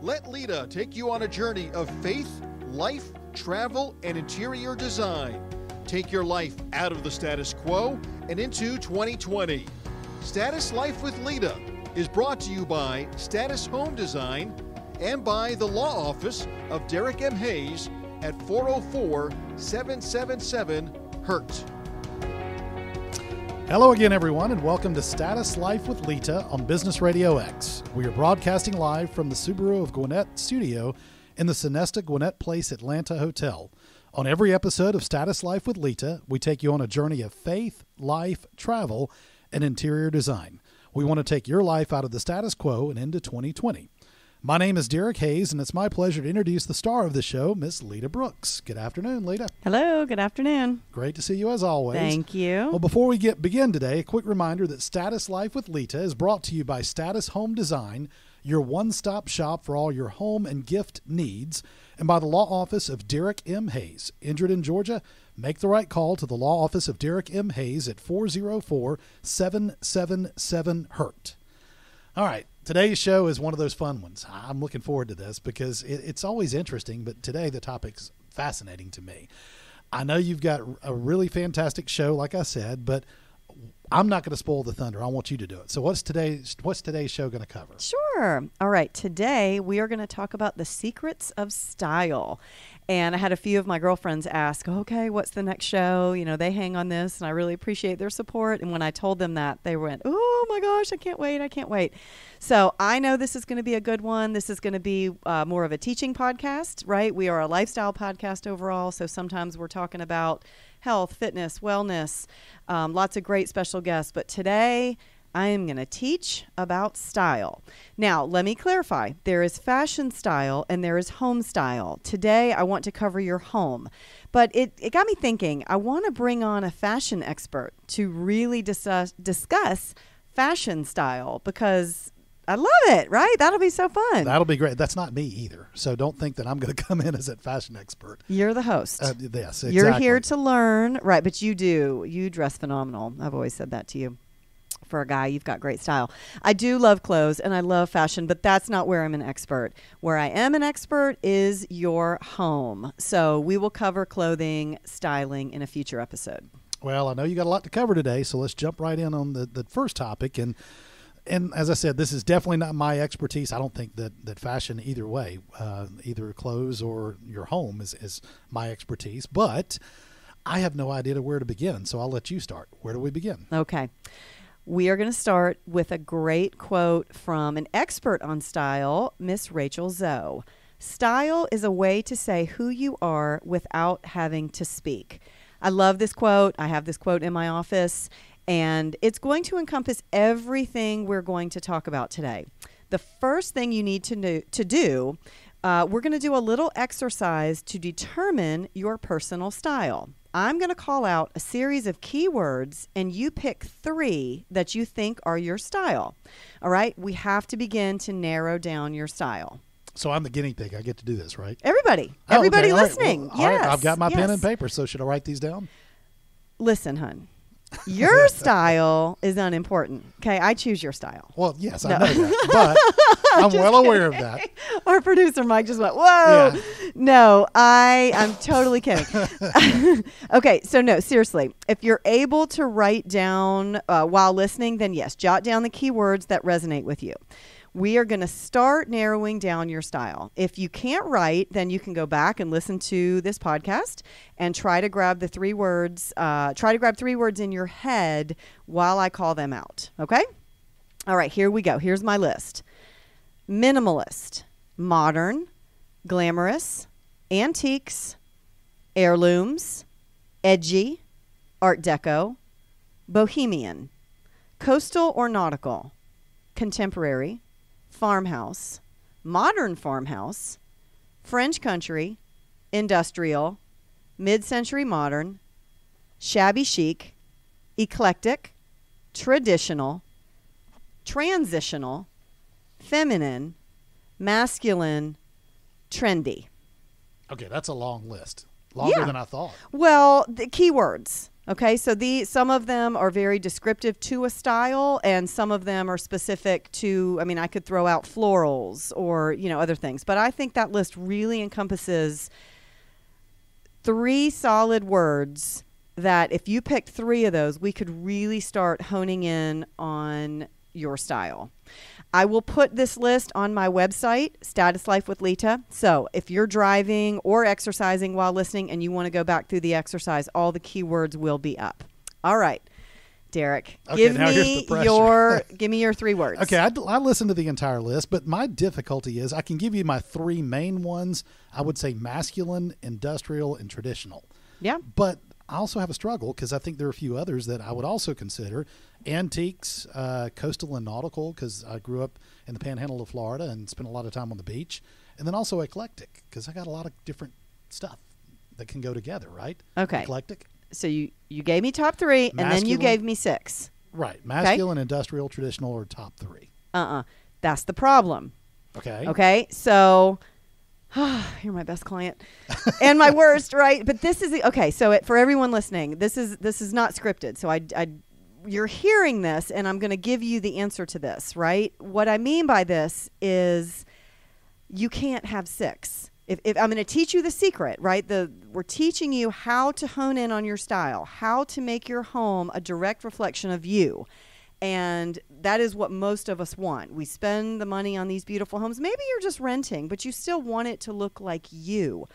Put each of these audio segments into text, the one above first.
Let Leta take you on a journey of faith, life, travel, and interior design. Take your life out of the status quo and into 2020. Status Life with Leta is brought to you by Status Home Design and by the law office of Derek M. Hayes at 404-777-HURT. Hello again, everyone, and welcome to Status Life with Leta on Business RadioX. We are broadcasting live from the Subaru of Gwinnett studio in the Sonesta Gwinnett Place Atlanta Hotel. On every episode of Status Life with Leta, we take you on a journey of faith, life, travel, and interior design. We want to take your life out of the status quo and into 2020. My name is Derek Hayes, and it's my pleasure to introduce the star of the show, Miss Leta Brooks. Good afternoon, Leta. Hello, good afternoon. Great to see you as always. Thank you. Well, before we begin today, a quick reminder that Status Life with Leta is brought to you by Status Home Design, your one-stop shop for all your home and gift needs, and by the law office of Derek M. Hayes. Injured in Georgia? Make the right call to the law office of Derek M. Hayes at 404-777-HURT. All right, today's show is one of those fun ones. I'm looking forward to this because it's always interesting, but today the topic's fascinating to me. I know you've got a really fantastic show, like I said, but I'm not going to spoil the thunder. I want you to do it. So what's today's show going to cover? Sure. All right. Today we are going to talk about the secrets of style. And I had a few of my girlfriends ask, okay, what's the next show? You know, they hang on this, and I really appreciate their support. And when I told them that, they went, oh my gosh, I can't wait. So I know this is going to be a good one. This is going to be more of a teaching podcast, right? We are a lifestyle podcast overall. So sometimes we're talking about health, fitness, wellness, lots of great special guests. But today I am going to teach about style. Now, let me clarify. There is fashion style and there is home style. Today, I want to cover your home. But it got me thinking, I want to bring on a fashion expert to really discuss fashion style because I love it, right? That'll be so fun. That'll be great. That's not me either. So don't think that I'm going to come in as a fashion expert. You're the host. Yes, exactly. You're here to learn. Right, but you do. You dress phenomenal. I've always said that to you. For a guy, you've got great style. I do love clothes and I love fashion, but that's not where I'm an expert. Where I am an expert is your home. So we will cover clothing, styling in a future episode. Well, I know you got a lot to cover today, so let's jump right in on the first topic. And as I said, this is definitely not my expertise. I don't think that fashion either way, either clothes or your home is my expertise. But I have no idea where to begin, so I'll let you start. Where do we begin? Okay. We are going to start with a great quote from an expert on style, Miss Rachel Zoe. Style is a way to say who you are without having to speak. I love this quote. I have this quote in my office, and it's going to encompass everything we're going to talk about today. The first thing you need to do, we're going to do a little exercise to determine your personal style. I'm going to call out a series of keywords, and you pick 3 that you think are your style. All right? We have to begin to narrow down your style. So I'm the guinea pig. I get to do this, right? Everybody Okay. listening. All right. Yes. I've got my pen and paper, so should I write these down? Listen, hun. Your style is unimportant. Okay, I choose your style. Well, yes, I know that, but I'm well aware of that. Our producer, Mike, just went, whoa. Yeah. No, I'm totally kidding. Okay, so no, seriously. If you're able to write down while listening, then yes, jot down the keywords that resonate with you. We are going to start narrowing down your style. If you can't write, then you can go back and listen to this podcast and try to grab the 3 words. Try to grab 3 words in your head while I call them out. Okay? All right, here we go. Here's my list. Minimalist, modern, glamorous, antiques, heirlooms, edgy, art deco, bohemian, coastal or nautical, contemporary, farmhouse, modern farmhouse, French country, industrial, mid-century modern, shabby chic, eclectic, traditional, transitional, feminine, masculine, trendy. Okay, that's a long list. Longer than I thought. Well, the keywords. Okay, so some of them are very descriptive to a style, and some of them are specific to, I mean, I could throw out florals or, other things. But I think that list really encompasses 3 solid words that if you picked 3 of those, we could really start honing in on your style. I will put this list on my website, Status Life with Leta. So if you're driving or exercising while listening and you want to go back through the exercise, all the keywords will be up. All right, Derek, okay, give me your 3 words. Okay, I listened to the entire list, but my difficulty is I can give you my 3 main ones. I would say masculine, industrial, and traditional. Yeah. But I also have a struggle because I think there are a few others that I would also consider. Antiques, coastal and nautical, because I grew up in the panhandle of Florida and spent a lot of time on the beach. And then also eclectic, because I got a lot of different stuff that can go together, right? Okay. Eclectic. So you gave me top 3, and then you gave me 6. Right. Masculine, industrial, traditional, or top 3. That's the problem. Okay. Okay. So you're my best client and my worst, right? But this is okay. So for everyone listening, this is not scripted. So you're hearing this, and I'm going to give you the answer to this, right? What I mean by this is you can't have 6. If I'm going to teach you the secret, right? We're teaching you how to hone in on your style, how to make your home a direct reflection of you. And that is what most of us want. We spend the money on these beautiful homes. Maybe you're just renting, but you still want it to look like you.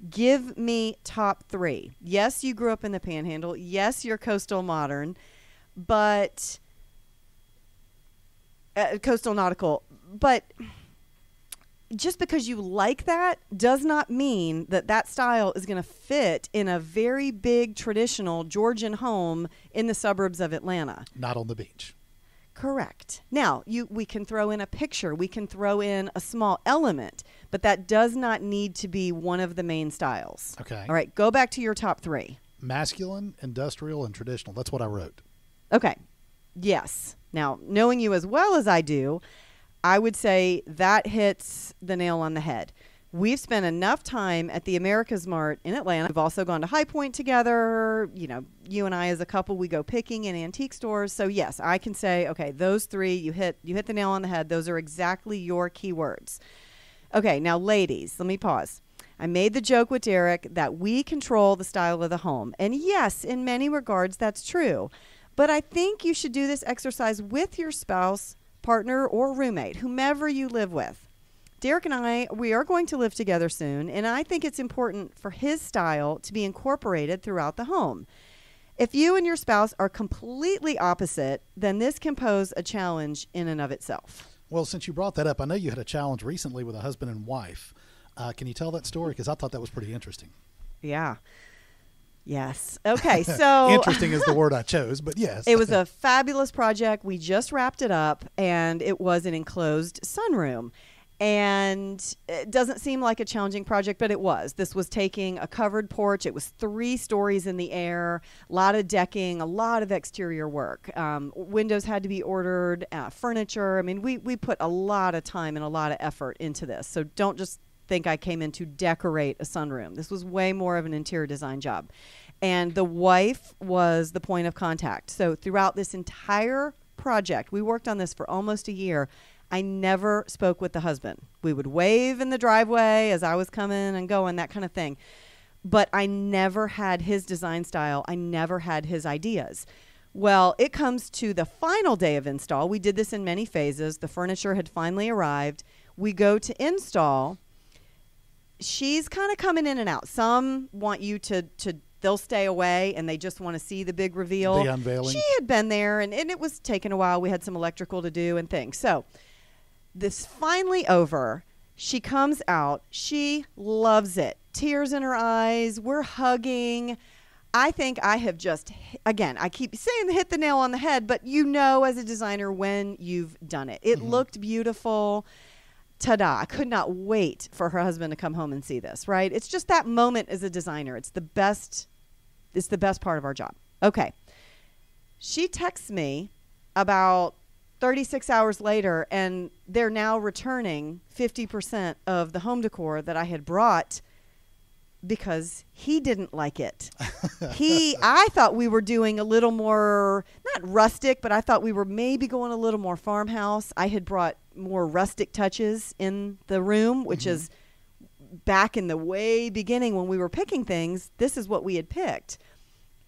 Give me top 3. Yes, you grew up in the Panhandle. Yes, you're coastal modern, but coastal nautical. But just because you like that does not mean that style is going to fit in a very big traditional Georgian home in the suburbs of Atlanta. Not on the beach. Correct. Now, we can throw in a picture. We can throw in a small element, but that does not need to be one of the main styles. Okay. All right, go back to your top 3. Masculine, industrial, and traditional. That's what I wrote. Okay. Yes. Now, knowing you as well as I do, I would say that hits the nail on the head. We've spent enough time at the America's Mart in Atlanta. We've also gone to High Point together. You and I as a couple, we go picking in antique stores. So yes, I can say, okay, those 3, you hit the nail on the head. Those are exactly your keywords. Okay, now ladies, let me pause. I made the joke with Derek that we control the style of the home. And yes, in many regards, that's true. But I think you should do this exercise with your spouse, partner, or roommate, whomever you live with. Derek and we are going to live together soon, and I think it's important for his style to be incorporated throughout the home. If you and your spouse are completely opposite, then this can pose a challenge in and of itself. Well, since you brought that up, I know you had a challenge recently with a husband and wife. Can you tell that story? Because I thought that was pretty interesting. Yeah. Yes. Okay. So interesting is the word I chose, but yes. It was a fabulous project. We just wrapped it up, and it was an enclosed sunroom. And it doesn't seem like a challenging project, but it was. This was taking a covered porch. It was 3 stories in the air, a lot of decking, a lot of exterior work. Windows had to be ordered, furniture. I mean, we put a lot of time and a lot of effort into this. So don't just think I came in to decorate a sunroom. This was way more of an interior design job. And the wife was the point of contact. So throughout this entire project, we worked on this for almost a year. I never spoke with the husband. We would wave in the driveway as I was coming and going, that kind of thing. But I never had his design style. I never had his ideas. Well, it comes to the final day of install. We did this in many phases. The furniture had finally arrived. We go to install. She's kind of coming in and out. Some want you to they'll stay away and they just want to see the big reveal. The unveiling. She had been there and it was taking a while. We had some electrical to do and things. So this finally over. She comes out. She loves it. Tears in her eyes. We're hugging. I think I have just, again, I keep saying hit the nail on the head, but you know as a designer when you've done it. It looked beautiful. Ta-da. I could not wait for her husband to come home and see this, right? It's just that moment as a designer. It's the best part of our job. Okay. She texts me about 36 hours later, and they're now returning 50% of the home decor that I had brought because he didn't like it. I thought we were doing a little more, not rustic, but I thought we were maybe going a little more farmhouse. I had brought more rustic touches in the room, which is back in the way beginning when we were picking things. This is what we had picked.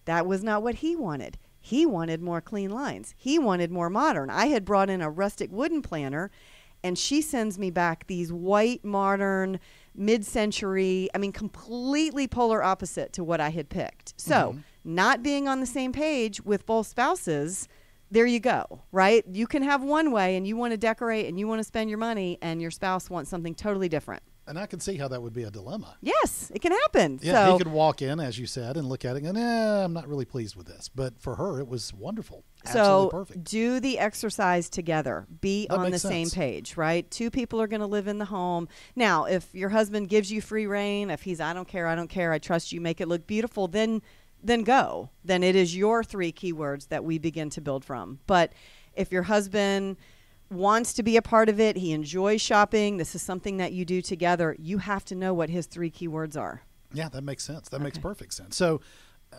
That was not what he wanted. He wanted more clean lines. He wanted more modern. I had brought in a rustic wooden planner, and she sends me back these white, modern, mid-century, completely polar opposite to what I had picked. So not being on the same page with both spouses, there you go, right? You can have one way and you want to decorate and you want to spend your money, and your spouse wants something totally different. And I can see how that would be a dilemma. Yes, it can happen. Yeah, so, he could walk in, as you said, and look at it and I'm not really pleased with this. But for her, it was wonderful. Absolutely perfect. Do the exercise together. Be That on the makes same sense. page, right? Two people are going to live in the home. Now, if your husband gives you free reign, if he's, I don't care, I trust you, make it look beautiful, then go. Then it is your 3 keywords that we begin to build from. But if your husband wants to be a part of it, he enjoys shopping, this is something that you do together, you have to know what his 3 keywords are. Yeah, that makes sense. That makes perfect sense. So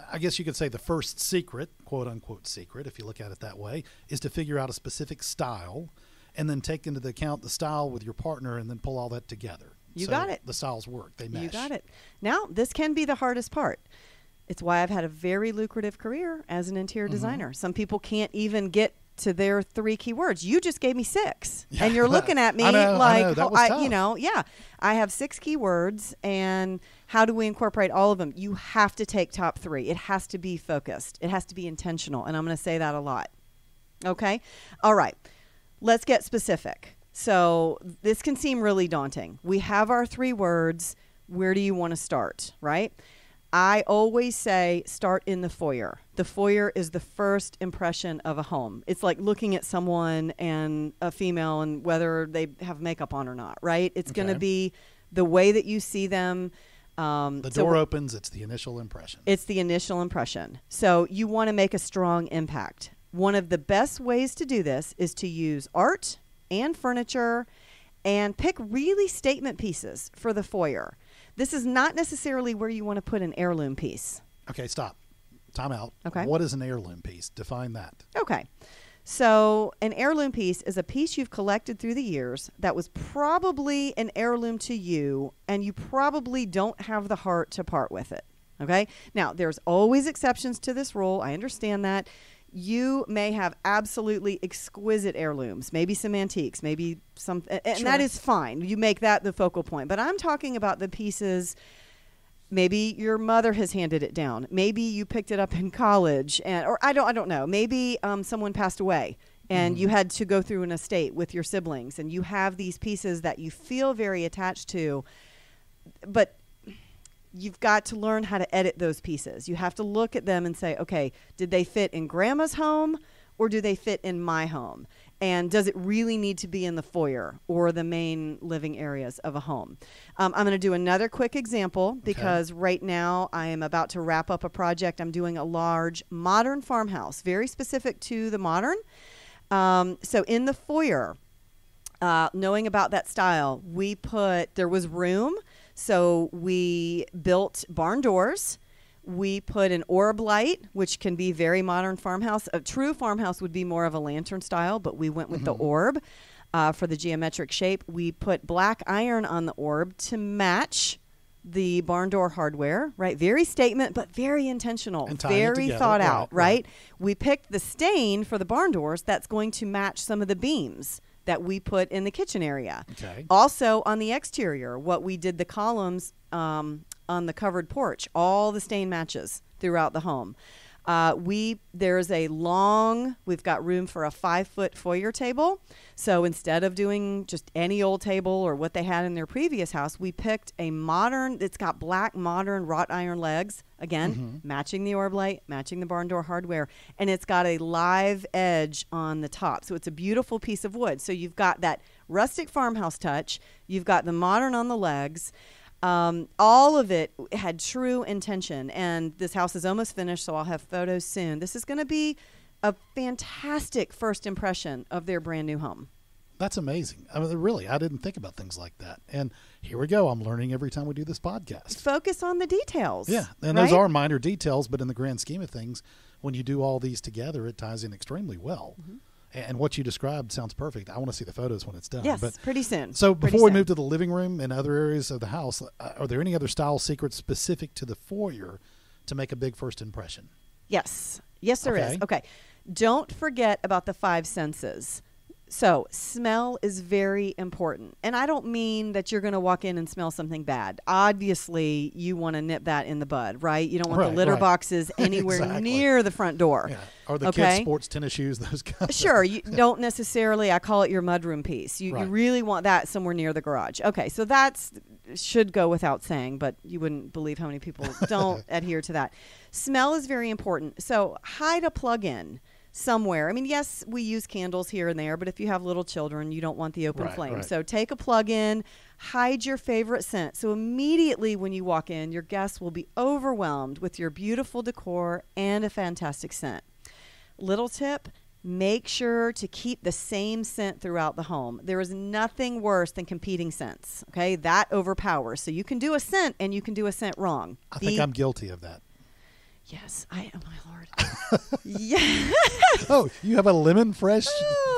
I guess you could say the first secret, quote unquote secret, if you look at it that way, is to figure out a specific style and then take into account the style with your partner and then pull all that together. You got it. The styles work. They mesh. You got it. Now, this can be the hardest part. It's why I've had a very lucrative career as an interior designer. Some people can't even get to their 3 keywords. You just gave me 6, and you're looking at me I know, like, that was tough. I have 6 keywords, and how do we incorporate all of them? You have to take top 3. It has to be focused. It has to be intentional, and I'm going to say that a lot. Okay? All right. Let's get specific. So this can seem really daunting. We have our 3 words. Where do you want to start, right? I always say start in the foyer. The foyer is the first impression of a home. It's like looking at someone and a female and whether they have makeup on or not, right? It's going to be the way that you see them. The door opens, it's the initial impression. It's the initial impression. So you want to make a strong impact. One of the best ways to do this is to use art and furniture and pick really statement pieces for the foyer. This is not necessarily where you want to put an heirloom piece. Okay, stop. Time out. Okay. What is an heirloom piece? Define that. Okay. So an heirloom piece is a piece you've collected through the years that was probably an heirloom to you, and you probably don't have the heart to part with it. Okay? Now, there's always exceptions to this rule. I understand that. You may have absolutely exquisite heirlooms, maybe some antiques, maybe some, and that is fine. You make that the focal point. But I'm talking about the pieces, maybe your mother has handed it down. Maybe you picked it up in college, or I don't know. Maybe someone passed away and you had to go through an estate with your siblings, and you have these pieces that you feel very attached to, but you've got to learn how to edit those pieces. You have to look at them and say, okay, did they fit in grandma's home or do they fit in my home? And does it really need to be in the foyer or the main living areas of a home? I'm going to do another quick example because right now I am about to wrap up a project. I'm doing a large modern farmhouse, very specific to the modern. So in the foyer, knowing about that style, there was room. So we built barn doors. We put an orb light, which can be very modern farmhouse. A true farmhouse would be more of a lantern style, but we went with the orb for the geometric shape. We put black iron on the orb to match the barn door hardware, right? Very statement, but very intentional, very thought out, right? We picked the stain for the barn doors that's going to match some of the beams that we put in the kitchen area. Okay. Also on the exterior, what we did, the columns on the covered porch, all the stain matches throughout the home. We've got room for a 5-foot foyer table. So instead of doing just any old table or what they had in their previous house, we picked a modern, it's got black modern wrought iron legs, again, matching the orb light, matching the barn door hardware, and it's got a live edge on the top. So it's a beautiful piece of wood. So you've got that rustic farmhouse touch, you've got the modern on the legs. All of it had true intention, and this house is almost finished, so I'll have photos soon. This is going to be a fantastic first impression of their brand new home. That's amazing. I mean, really, I didn't think about things like that. And here we go. I'm learning every time we do this podcast. Focus on the details. Yeah, and those are minor details, but in the grand scheme of things, when you do all these together, it ties in extremely well. Mm-hmm. And what you described sounds perfect. I want to see the photos when it's done. Yes, but, pretty soon. So before we move to the living room and other areas of the house, are there any other style secrets specific to the foyer to make a big first impression? Yes. Yes, there is. Okay. Don't forget about the 5 senses. So smell is very important. And I don't mean that you're going to walk in and smell something bad. Obviously, you want to nip that in the bud, right? You don't want the litter boxes anywhere near the front door. Yeah. Or the kids' sports tennis shoes, those kinds. Sure. You don't necessarily, I call it your mudroom piece. You really want that somewhere near the garage. Okay, so that's should go without saying, but you wouldn't believe how many people don't adhere to that. Smell is very important. So hide a plug-in somewhere. I mean, yes, we use candles here and there, but if you have little children, you don't want the open flame. Right. So take a plug-in, hide your favorite scent. So immediately when you walk in, your guests will be overwhelmed with your beautiful decor and a fantastic scent. Little tip, make sure to keep the same scent throughout the home. There is nothing worse than competing scents. Okay, that overpowers. So you can do a scent and you can do a scent wrong. I think I'm guilty of that. Yes, I am, my Lord. Yeah. Oh, you have a lemon fresh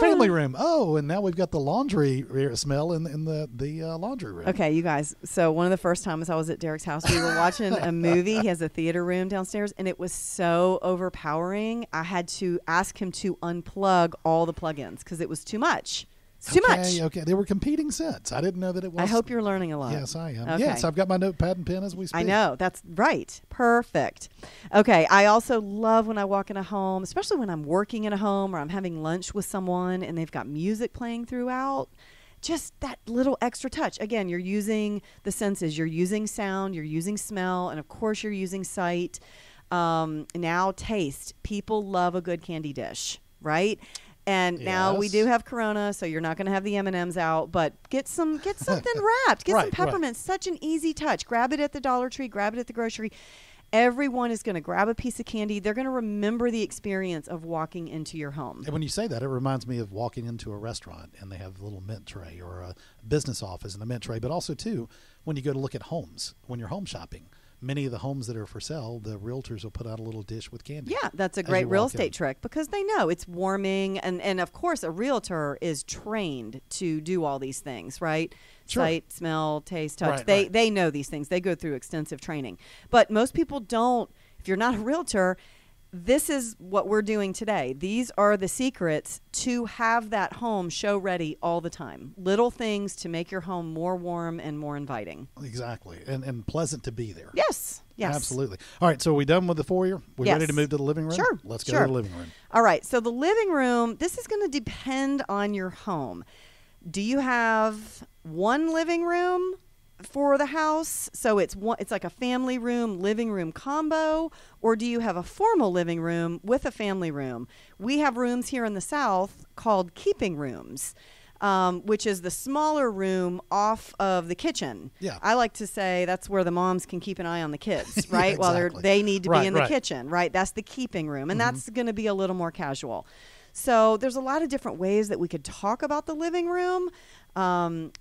family room. Oh, and now we've got the laundry smell in the laundry room. Okay, you guys. So one of the first times I was at Derek's house, we were watching a movie. He has a theater room downstairs, and it was so overpowering. I had to ask him to unplug all the plugins because it was too much. It's too much. Okay, they were competing scents. I didn't know that it was. I hope you're learning a lot. Yes, I am. Okay. Yes, I've got my notepad and pen as we speak. I know. That's right. Perfect. Okay, I also love when I walk in a home, especially when I'm working in a home or I'm having lunch with someone and they've got music playing throughout. Just that little extra touch. Again, you're using the senses. You're using sound, you're using smell, and of course you're using sight. Now taste. People love a good candy dish, right? And now we do have Corona, so you're not going to have the M&Ms out, but get something wrapped. Get some peppermint. Such an easy touch. Grab it at the Dollar Tree. Grab it at the grocery. Everyone is going to grab a piece of candy. They're going to remember the experience of walking into your home. And when you say that, it reminds me of walking into a restaurant, and they have a little mint tray, or a business office and a mint tray, but also, too, when you go to look at homes, when you're home shopping. Many of the homes that are for sale, the realtors will put out a little dish with candy. Yeah, that's a great real estate trick because they know it's warming. And of course, a realtor is trained to do all these things, right? Sure. Sight, smell, taste, touch. They know these things. They go through extensive training. But most people don't. If you're not a realtor, this is what we're doing today. These are the secrets to have that home show ready all the time. Little things to make your home more warm and more inviting. Exactly. And pleasant to be there. Yes. Yes. Absolutely. All right. So are we done with the foyer? We're ready to move to the living room? Sure. Let's go to the living room. All right. So the living room, this is going to depend on your home. Do you have one living room for the house, so it's like a family room, living room combo, or do you have a formal living room with a family room? We have rooms here in the South called keeping rooms, which is the smaller room off of the kitchen. Yeah. I like to say that's where the moms can keep an eye on the kids, right? Yeah, While exactly. they need to be in the kitchen, right? That's the keeping room, and that's going to be a little more casual. So there's a lot of different ways that we could talk about the living room.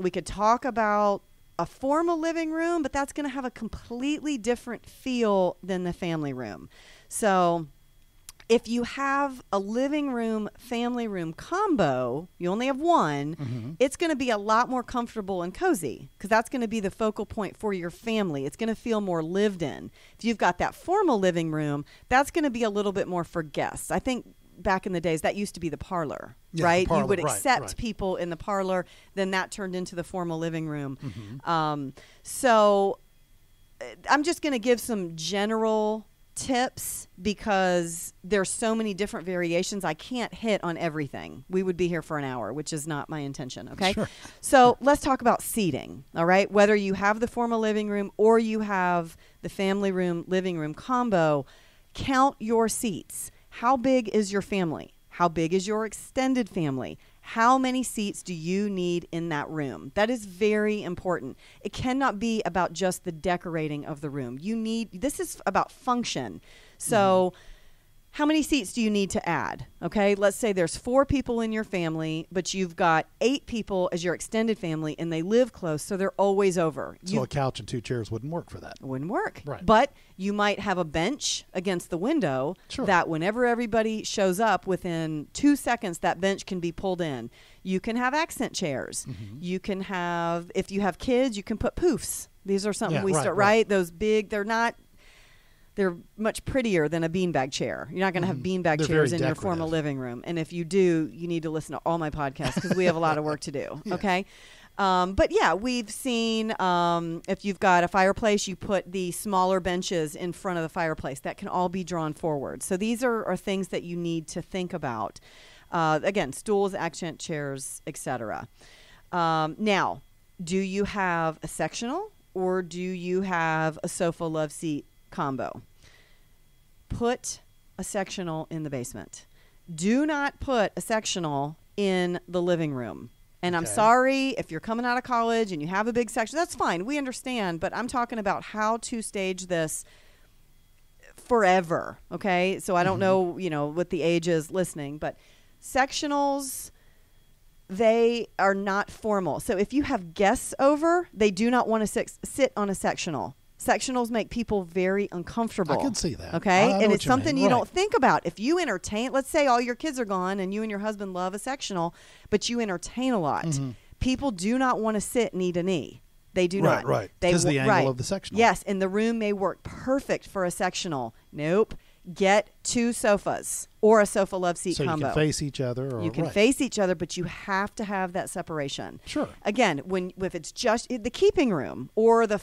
We could talk about a formal living room, but that's going to have a completely different feel than the family room. So if you have a living room, family room combo, you only have one, it's going to be a lot more comfortable and cozy because that's going to be the focal point for your family. It's going to feel more lived in. If you've got that formal living room, that's going to be a little bit more for guests. I think back in the days, that used to be the parlor, right? Parlor, you would accept people in the parlor. Then that turned into the formal living room. So I'm just going to give some general tips because there's so many different variations. I can't hit on everything. We would be here for an hour, which is not my intention. Okay. Sure. So let's talk about seating. All right. Whether you have the formal living room or you have the family room, living room combo, count your seats. How big is your family? How big is your extended family? How many seats do you need in that room? That is very important. It cannot be about just the decorating of the room. This is about function. So how many seats do you need to add? Okay, let's say there's 4 people in your family, but you've got 8 people as your extended family, and they live close, so they're always over. So a couch and 2 chairs wouldn't work for that. Wouldn't work. Right. But you might have a bench against the window that whenever everybody shows up, within 2 seconds, that bench can be pulled in. You can have accent chairs. You can have, if you have kids, you can put poofs. These are something right? Those big, they're much prettier than a beanbag chair. You're not going to have beanbag chairs in your formal living room. And if you do, you need to listen to all my podcasts because we have a lot of work to do. Okay. But yeah, we've seen if you've got a fireplace, you put the smaller benches in front of the fireplace. That can all be drawn forward. So these are things that you need to think about. Again, stools, accent chairs, etc. Now, do you have a sectional or do you have a sofa love seat combo? Put a sectional in the basement. Do not put a sectional in the living room. And I'm sorry if you're coming out of college and you have a big section. That's fine. We understand. But I'm talking about how to stage this forever. Okay? So I don't know, what the age is listening. But sectionals, they are not formal. So if you have guests over, they do not want to sit on a sectional. Sectionals make people very uncomfortable. I can see that. Okay? And it's something you don't think about. If you entertain, let's say all your kids are gone and you and your husband love a sectional, but you entertain a lot. People do not want to sit knee to knee. They do not. Right. Because the angle of the sectional. Yes, and the room may work perfect for a sectional. Nope. Get 2 sofas or a sofa love seat combo. So you can face each other. You can face each other, but you have to have that separation. Sure. Again, if it's just the keeping room or the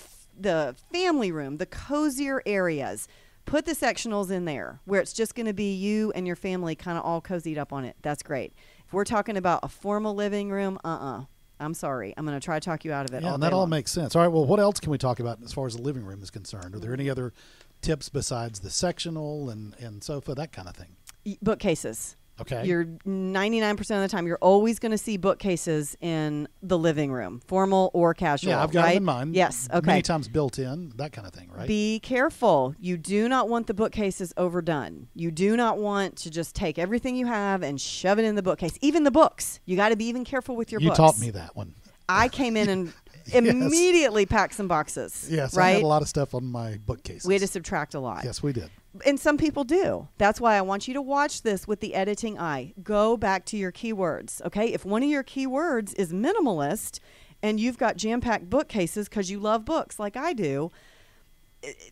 family room, the cozier areas, put the sectionals in there where it's just going to be you and your family kind of all cozied up on it. That's great. If we're talking about a formal living room, I'm sorry. I'm going to try to talk you out of it. Yeah, and that all makes sense. All right, well, what else can we talk about as far as the living room is concerned? Are there any other tips besides the sectional and sofa, that kind of thing? Bookcases. Okay. You're 99% of the time, you're always going to see bookcases in the living room, formal or casual. Yeah, I've got them in mind. Yes, okay. Many times built in, that kind of thing, right? Be careful. You do not want the bookcases overdone. You do not want to just take everything you have and shove it in the bookcase. Even the books. You got to be even careful with your books. You taught me that one. I came in and immediately packed some boxes. Yes, right? I had a lot of stuff on my bookcases. We had to subtract a lot. Yes, we did. And some people do. That's why I want you to watch this with the editing eye. Go back to your keywords, okay? If one of your keywords is minimalist and you've got jam-packed bookcases because you love books like I do,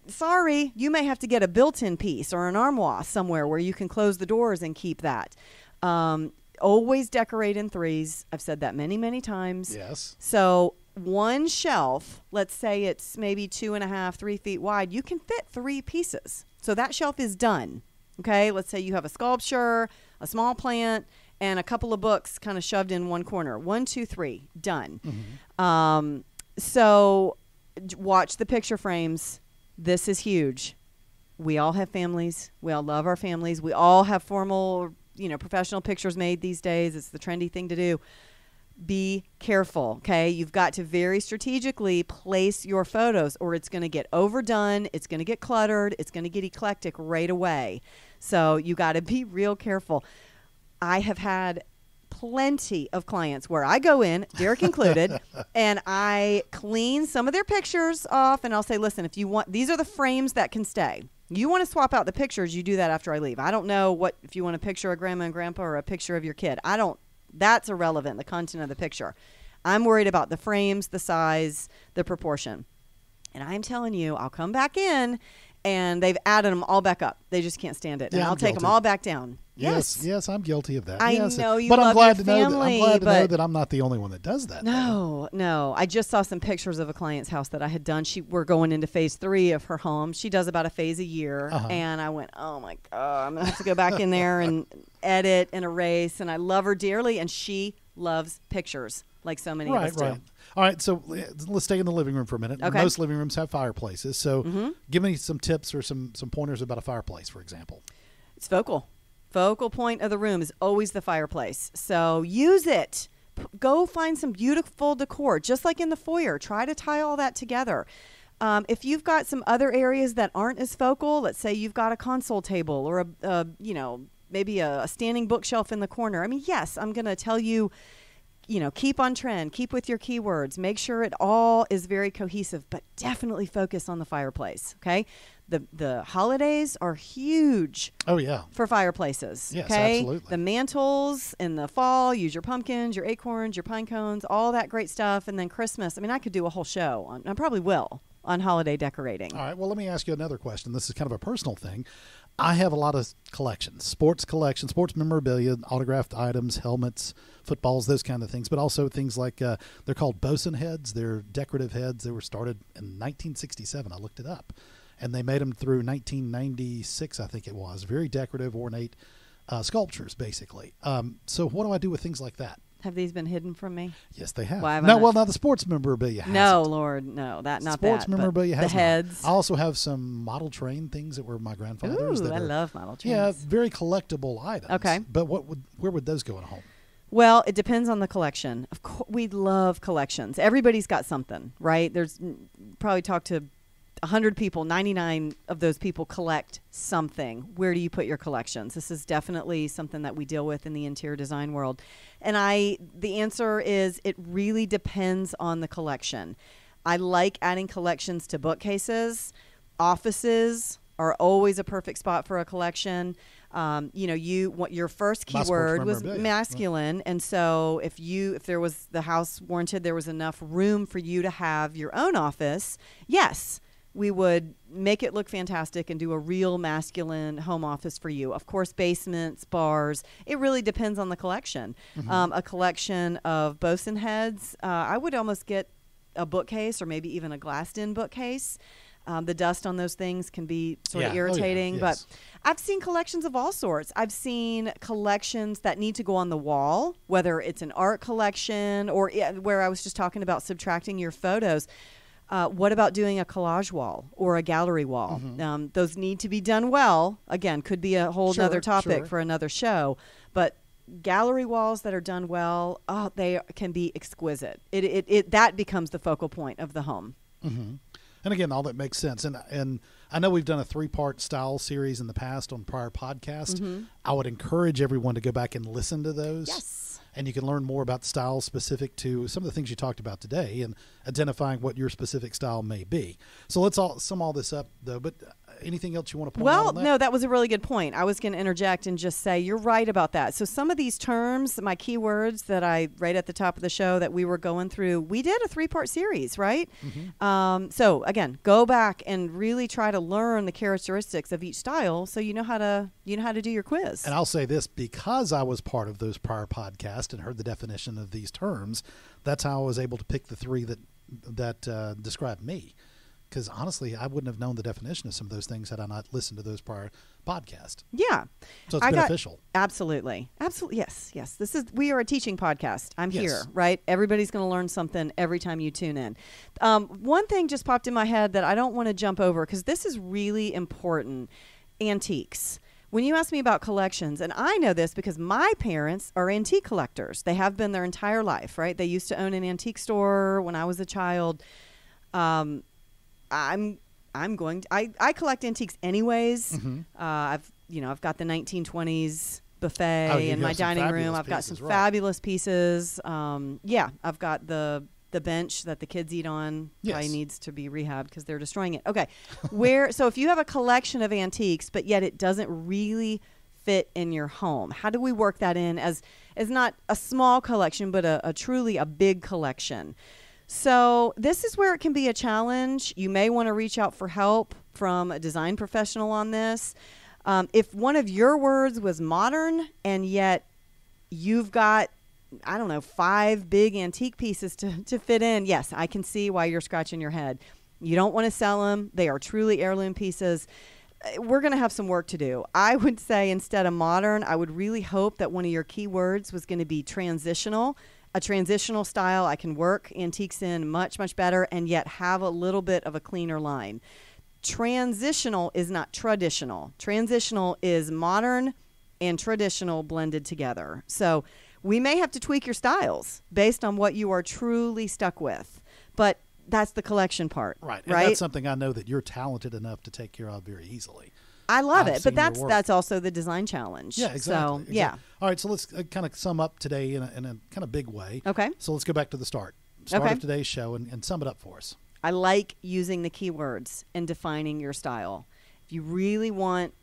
sorry, you may have to get a built-in piece or an armoire somewhere where you can close the doors and keep that. Always decorate in 3s. I've said that many, many times. Yes. So one shelf, let's say it's maybe 2.5, 3 feet wide, you can fit 3 pieces. So that shelf is done. Okay, let's say you have a sculpture, a small plant, and a couple of books kind of shoved in one corner. 1, 2, 3, done. So watch the picture frames. This is huge. We all have families. We all love our families. We all have formal, professional pictures made these days. It's the trendy thing to do. Be careful, okay? You've got to very strategically place your photos or it's going to get overdone, it's going to get cluttered, it's going to get eclectic right away. So you got to be real careful. I have had plenty of clients where I go in, Derek included, and I clean some of their pictures off and I'll say, listen, if you want, these are the frames that can stay. You want to swap out the pictures, you do that after I leave. I don't know if you want a picture of grandma and grandpa or a picture of your kid. That's irrelevant, the content of the picture. I'm worried about the frames, the size, the proportion. And I'm telling you, I'll come back in and they've added them all back up. They just can't stand it. And I'll take them all back down. Yes, I'm guilty of that. I yes. know you but love I'm glad your to family. I'm glad to know that I'm not the only one that does that. No. I just saw some pictures of a client's house that I had done. We're going into phase 3 of her home. She does about a phase a year. And I went, oh, my God, I'm going to have to go back in there and edit and erase. And I love her dearly, and she loves pictures like so many of us do. Right. All right, so let's stay in the living room for a minute. Okay. Most living rooms have fireplaces. So give me some tips or some pointers about a fireplace, for example. It's focal. Focal point of the room is always the fireplace. So use it. Go find some beautiful decor, just like in the foyer. Try to tie all that together. If you've got some other areas that aren't as focal, let's say you've got a console table or maybe a standing bookshelf in the corner. I mean, yes, I'm going to tell you, keep on trend, keep with your keywords, make sure it all is very cohesive, but definitely focus on the fireplace. Okay. The holidays are huge. Oh, yeah. For fireplaces. Yes, okay? absolutely. The mantles in the fall, use your pumpkins, your acorns, your pine cones, all that great stuff. And then Christmas. I mean, I could do a whole show on, I probably will, on holiday decorating. All right. Well, let me ask you another question. This is kind of a personal thing. I have a lot of collections, sports memorabilia, autographed items, helmets, footballs, those kind of things, but also things like they're called bosun heads. They're decorative heads. They were started in 1967. I looked it up. And they made them through 1996, I think it was. Very decorative, ornate sculptures, basically. So what do I do with things like that? Have these been hidden from me? Yes, they have. Now the sports memorabilia has No, it. Lord, no, not sports that. Memorabilia has the heads. I also have some model train things that were my grandfather's. Ooh, I love model trains. Yeah, very collectible items. Okay. But where would those go in a home? Well, it depends on the collection. Of course, we love collections. Everybody's got something, right? There's probably talked to 100 people, 99 of those people collect something. Where do you put your collections? This is definitely something that we deal with in the interior design world. And the answer is it really depends on the collection. I like adding collections to bookcases. Offices are always a perfect spot for a collection. Your first keyword was masculine. And so if there was the house warranted, there was enough room for you to have your own office. Yes. We would make it look fantastic and do a real masculine home office for you. Of course, basements, bars. It really depends on the collection. Mm-hmm. A collection of bosun heads. I would almost get a bookcase or maybe even a glassed-in bookcase. The dust on those things can be sort of irritating. Yes. But I've seen collections of all sorts. I've seen collections that need to go on the wall, whether it's an art collection or where I was just talking about subtracting your photos. What about doing a collage wall or a gallery wall? Mm-hmm. Those need to be done well. Again, could be a whole other topic for another show. But gallery walls that are done well, they can be exquisite. That becomes the focal point of the home. Mm-hmm. And again, all that makes sense. And I know we've done a 3-part style series in the past on prior podcasts. Mm-hmm. I would encourage everyone to go back and listen to those. Yes. And you can learn more about styles specific to some of the things you talked about today and identifying what your specific style may be. So let's all sum all this up, though. But anything else you want to point out on that? No, that was a really good point. I was going to interject and just say you're right about that. So some of these terms, my keywords that I right at the top of the show that we were going through, we did a 3-part series, right? Mm-hmm. So again, go back and really try to learn the characteristics of each style so you know how to do your quiz. And I'll say this, because I was part of those prior podcasts and heard the definition of these terms, that's how I was able to pick the 3 that describe me. Because honestly, I wouldn't have known the definition of some of those things had I not listened to those prior podcasts. Yeah. So it's beneficial. Absolutely. Yes. We are a teaching podcast. I'm here, right? Everybody's going to learn something every time you tune in. One thing just popped in my head that I don't want to jump over because this is really important. Antiques. When you ask me about collections, and I know this because my parents are antique collectors. They have been their entire life, right? They used to own an antique store when I was a child. I collect antiques anywaves. Mm-hmm. I've got the 1920s buffet in my dining room. I've got some fabulous pieces. I've got the bench that the kids eat on. Probably needs to be rehabbed because they're destroying it. Okay. So if you have a collection of antiques, but yet it doesn't really fit in your home, how do we work that in as not a small collection, but a truly a big collection? So this is where it can be a challenge. You may want to reach out for help from a design professional on this. If one of your words was modern and yet you've got, 5 big antique pieces to fit in, yes, I can see why you're scratching your head. You don't want to sell them. They are truly heirloom pieces. We're going to have some work to do. I would say instead of modern, I would really hope that one of your keywords was going to be transitional. A transitional style I can work antiques in much, much better and yet have a little bit of a cleaner line. Transitional is not traditional. Transitional is modern and traditional blended together. So we may have to tweak your styles based on what you are truly stuck with. But that's the collection part. Right. And that's something I know that you're talented enough to take care of very easily. I love it, but that's also the design challenge. Yeah, exactly. So, yeah. All right, so let's kind of sum up today in a kind of big way. Okay. So let's go back to the start of today's show and sum it up for us. I like using the keywords and defining your style. If you really want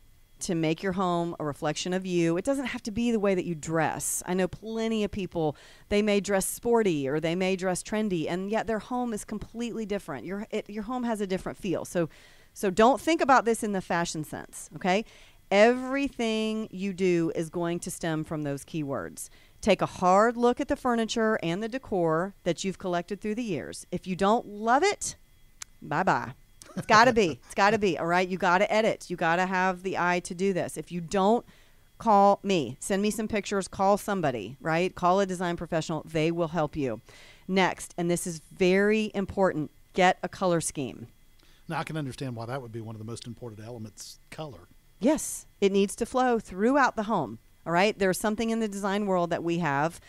to make your home a reflection of you, it doesn't have to be the way that you dress. I know plenty of people, they may dress sporty or they may dress trendy, and yet their home is completely different. Your home has a different feel. So don't think about this in the fashion sense, okay? Everything you do is going to stem from those keywords. Take a hard look at the furniture and the decor that you've collected through the years. If you don't love it, bye-bye. It's got to be. It's got to be, all right? You got to edit. You got to have the eye to do this. If you don't, call me. Send me some pictures. Call somebody, right? Call a design professional. They will help you. Next, and this is very important, get a color scheme. Now, I can understand why that would be one of the most important elements, color. Yes, it needs to flow throughout the home, all right? There's something in the design world that we have,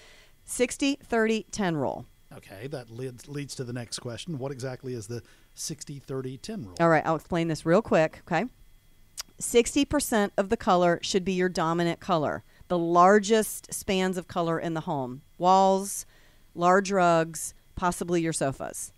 60-30-10 rule. Okay, that leads to the next question. What exactly is the 60-30-10 rule? All right, I'll explain this real quick, okay? 60% of the color should be your dominant color, the largest spans of color in the home, walls, large rugs, possibly your sofas.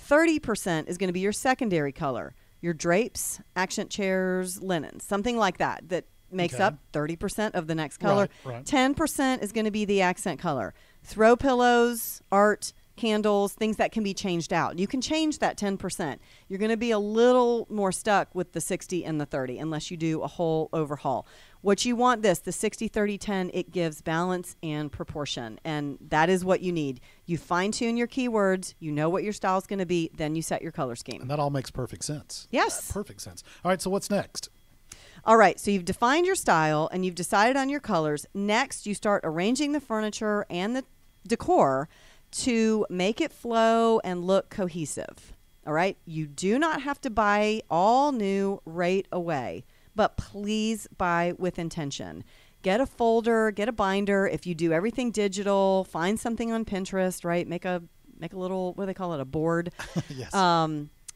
30% is going to be your secondary color, your drapes, accent chairs, linens, something like that makes up 30% of the next color. Right. 10% is going to be the accent color. Throw pillows, art, candles, things that can be changed out. You can change that 10%. You're going to be a little more stuck with the 60 and the 30 unless you do a whole overhaul. What you want the 60-30-10, it gives balance and proportion, and that is what you need. You fine-tune your keywords, you know what your style is going to be, then you set your color scheme. And that all makes perfect sense. Yes. Perfect sense. All right, so what's next? All right, so you've defined your style and you've decided on your colors. Next, you start arranging the furniture and the decor to make it flow and look cohesive. All right, you do not have to buy all new right away, but please buy with intention. Get a folder, get a binder. If you do everything digital, find something on Pinterest, right? Make a little, what do they call it, a board. Yes.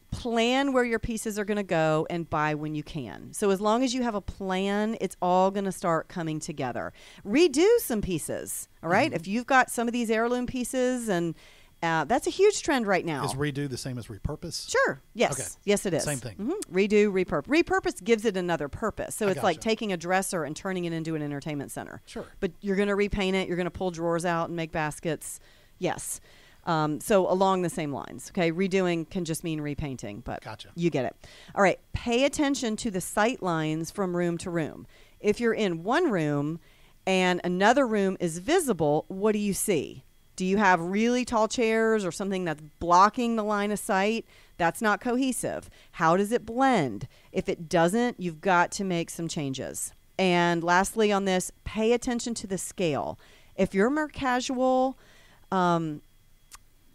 Plan where your pieces are going to go and buy when you can. So as long as you have a plan, it's all going to start coming together. Redo some pieces, all right? If you've got some of these heirloom pieces, and that's a huge trend right now. Is redo the same as repurpose? Sure. Yes. Okay. Yes, it is. Same thing. Redo, repurpose. Repurpose gives it another purpose. So it's like gotcha. taking a dresser and turning it into an entertainment center. Sure. But you're going to repaint it. You're going to pull drawers out and make baskets. Yes. So along the same lines, okay? Redoing can just mean repainting, but Gotcha. You get it. All right. Pay attention to the sight lines from room to room. If you're in one room and another room is visible, what do you see? Do you have really tall chairs or something that's blocking the line of sight? That's not cohesive. How does it blend? If it doesn't, you've got to make some changes. And lastly on this, pay attention to the scale. If you're more casual,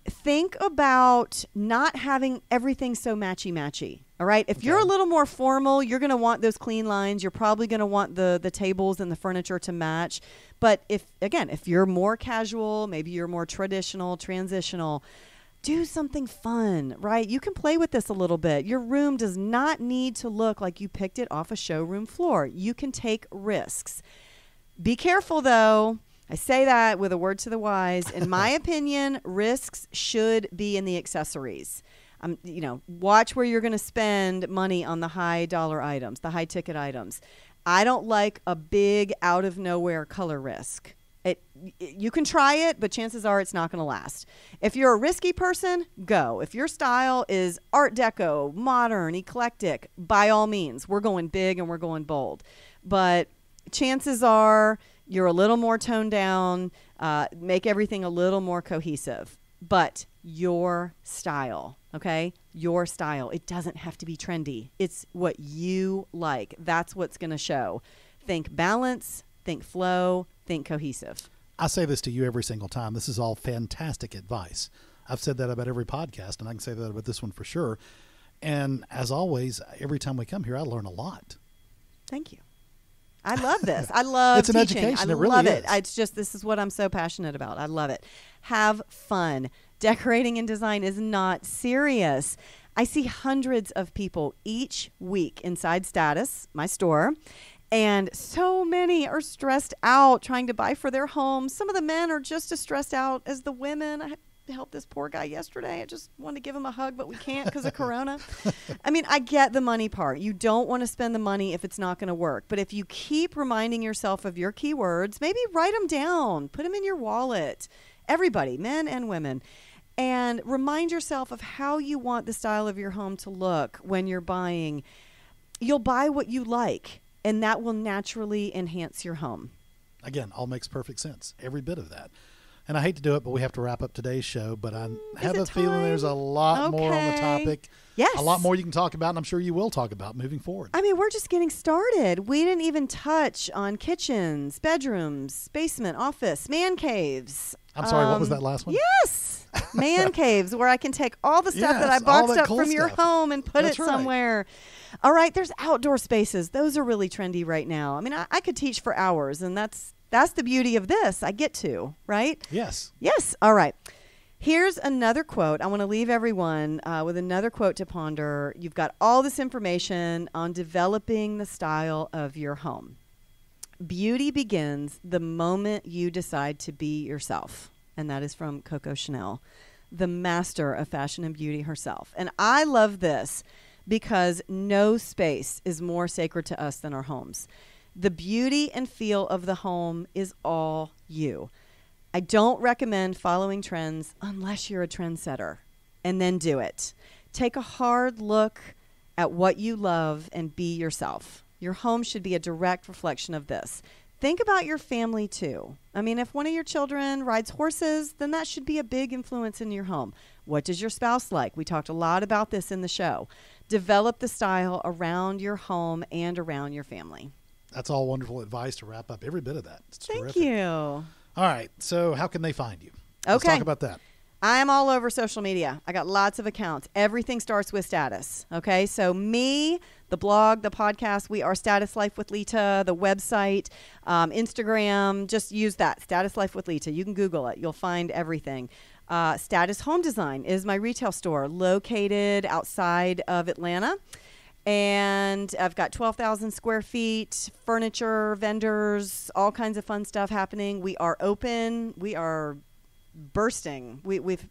think about not having everything so matchy-matchy. All right. If you're a little more formal, you're going to want those clean lines. You're probably going to want the tables and the furniture to match. But if you're more casual, maybe you're more traditional, transitional, do something fun, right? You can play with this a little bit. Your room does not need to look like you picked it off a showroom floor. You can take risks. Be careful, though. I say that with a word to the wise. In my opinion, risks should be in the accessories. Watch where you're going to spend money on the high dollar items, the high ticket items. I don't like a big out of nowhere color risk. You can try it, but chances are it's not going to last. If you're a risky person, go. If your style is Art Deco, modern, eclectic, by all means, we're going big and we're going bold. But chances are you're a little more toned down, make everything a little more cohesive. But your style, okay? Your style. It doesn't have to be trendy. It's what you like. That's what's going to show. Think balance, think flow, think cohesive. I say this to you every single time. This is all fantastic advice. I've said that about every podcast, and I can say that about this one for sure. And as always, every time we come here, I learn a lot. Thank you. I love this. I love it's an teaching. education. I It really love is. it. It's just, this is what I'm so passionate about. I love it. Have fun. Decorating and design is not serious. I see hundreds of people each week inside Status, my store, and so many are stressed out trying to buy for their homes. Some of the men are just as stressed out as the women. I helped this poor guy yesterday. I just wanted to give him a hug, but we can't because of Corona. I mean, I get the money part. You don't want to spend the money if it's not going to work. But if you keep reminding yourself of your keywords, maybe write them down, put them in your wallet. Everybody, men and women. And remind yourself of how you want the style of your home to look when you're buying. You'll buy what you like, and that will naturally enhance your home. Again, all makes perfect sense. Every bit of that. And I hate to do it, but we have to wrap up today's show. But I have a feeling there's a lot more on the topic. Yes. A lot more you can talk about, and I'm sure you will talk about moving forward. I mean, we're just getting started. We didn't even touch on kitchens, bedrooms, basement, office, man caves. I'm sorry, what was that last one? Yes. Man caves, where I can take all the stuff that I boxed up from your home and put it somewhere. All right, there's outdoor spaces. Those are really trendy right now. I mean, I could teach for hours, and that's the beauty of this. I get to, right? Yes. Yes. All right. Here's another quote. I want to leave everyone with another quote to ponder. You've got all this information on developing the style of your home. Beauty begins the moment you decide to be yourself. And that is from Coco Chanel, the master of fashion and beauty herself. And I love this because no space is more sacred to us than our homes. The beauty and feel of the home is all you. I don't recommend following trends unless you're a trendsetter, and then do it. Take a hard look at what you love and be yourself. Your home should be a direct reflection of this. Think about your family too. I mean, if one of your children rides horses, then that should be a big influence in your home. What does your spouse like? We talked a lot about this in the show. Develop the style around your home and around your family. That's all wonderful advice to wrap up every bit of that. It's Thank terrific. you. All right. So how can they find you? Okay. Let's talk about that. I'm all over social media. I got lots of accounts. Everything starts with Status. Okay. So me, the blog, the podcast, we are Status Life with Leta, the website, Instagram, just use that. Status Life with Leta. You can Google it. You'll find everything. Status Home Design is my retail store located outside of Atlanta. And I've got 12,000 square feet, furniture, vendors, all kinds of fun stuff happening. We are open. We are bursting.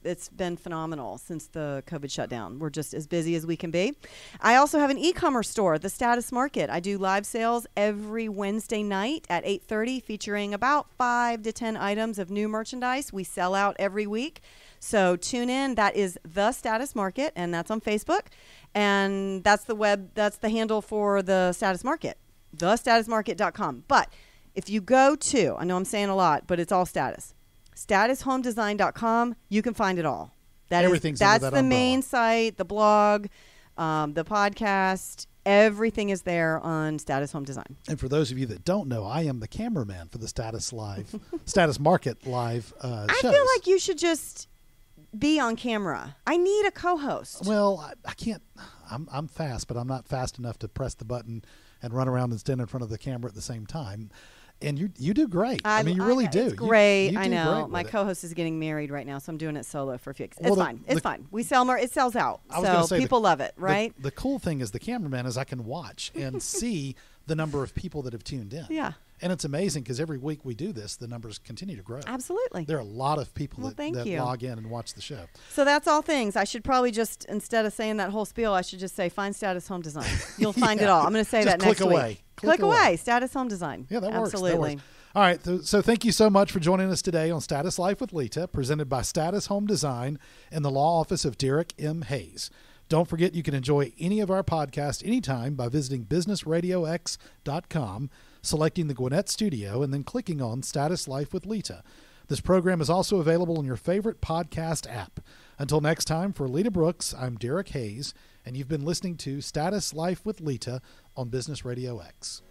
It's been phenomenal since the COVID shutdown. We're just as busy as we can be. I also have an e-commerce store, the Status Market. I do live sales every Wednesday night at 8:30, featuring about 5 to 10 items of new merchandise. We sell out every week. So tune in. That is the Status Market, and that's on Facebook. And that's the handle for the Status Market, thestatusmarket.com. But if you go to, I know I'm saying a lot, but it's all Status, statushomedesign.com, you can find it all. That's the main site, the blog, the podcast. Everything is there on Status Home Design. And for those of you that don't know, I am the cameraman for the Status Market Live shows. I feel like you should just be on camera. I need a co-host. Well, I can't. I'm fast, but I'm not fast enough to press the button and run around and stand in front of the camera at the same time. And you do great. I mean, you really do. It's great. You I do know. great My co-host is getting married right now, so I'm doing it solo for a few weeks. It's fine. It's fine. We sell more. It sells out. So people love it, right? The cool thing is the cameraman is I can watch and see the number of people that have tuned in. Yeah. And it's amazing because every week we do this, the numbers continue to grow. Absolutely. There are a lot of people that log in and watch the show. So that's all things. I should probably just, instead of saying that whole spiel, I should just say, find Status Home Design. You'll find it all. I'm going to say that next week. Click away. Status Home Design. Yeah, that works. Absolutely. That works. All right. So thank you so much for joining us today on Status Life with Leta, presented by Status Home Design and the law office of Derek M. Hayes. Don't forget you can enjoy any of our podcasts anytime by visiting businessradiox.com, selecting the Gwinnett Studio, and then clicking on Status Life with Leta. This program is also available in your favorite podcast app. Until next time, for Leta Brooks, I'm Derek Hayes, and you've been listening to Status Life with Leta on Business Radio X.